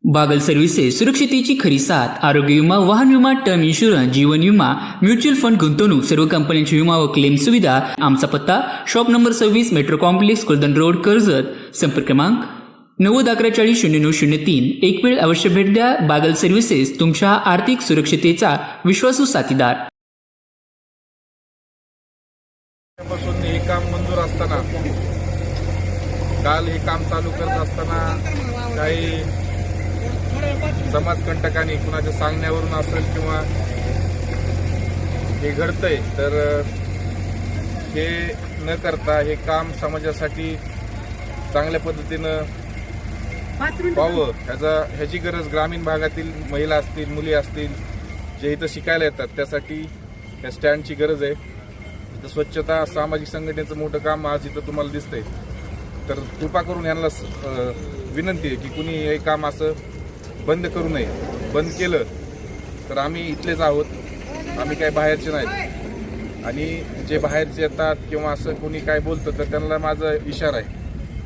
Bagal services सुरक्षितेची खरी साथ। आरोग्य विमा, वाहन विमा, टर्म इन्शुरन्स, जीवन विमा, म्युच्युअल फंड, गुंतवणूक, सर्व कंपन्यांची विमा व क्लेम सुविधा। आमचा पत्ता shop number 26, metro complex, Kuldan road, Karjat. संपर्क क्रमांक 9011400903। एक वेळ अवश्य भेट द्या। बागल सर्व्हिसेस, तुमच्या आर्थिक सुरक्षितेचा विश्वासू साथीदार। पासून हे काम मंजूर असताना, काल हे काम चालू करत असताना काही समाजकंटकांनी कुणाच्या सांगण्यावरून असेल किंवा हे घडतंय, तर हे न करता हे काम समाजासाठी चांगल्या पद्धतीनं व्हावं ह्याची गरज ग्रामीण भागातील महिला असतील, मुली असतील, जे इथं शिकायला येतात त्यासाठी या स्टँडची गरज आहे। इथं स्वच्छता, सामाजिक संघटनेचं मोठं काम आज इथं तुम्हाला दिसतंय। तर कृपा करून यांना विनंती आहे की कुणी हे काम असं बंद करू नये। बंद केलं तर आम्ही इथलेच आहोत, आम्ही काही बाहेरचे नाहीत। आणि जे बाहेरचे येतात किंवा असं कोणी काय बोलतं तर त्यांना माझा इशारा आहे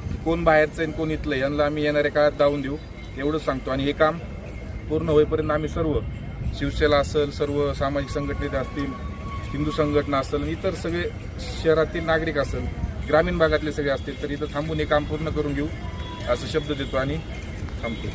की कोण बाहेरचं आहे कोण इथलं, यांना आम्ही येणाऱ्या काळात दावून देऊ, एवढंच सांगतो। आणि हे काम पूर्ण होईपर्यंत आम्ही सर्व शिवसेना असेल, सर्व सामाजिक संघटना असतील, हिंदू संघटना असेल, इतर सगळे शहरातील नागरिक असेल, ग्रामीण भागातले सगळे असतील, तर इथं थांबून हे काम पूर्ण करून घेऊ असं शब्द देतो आणि थांबतो।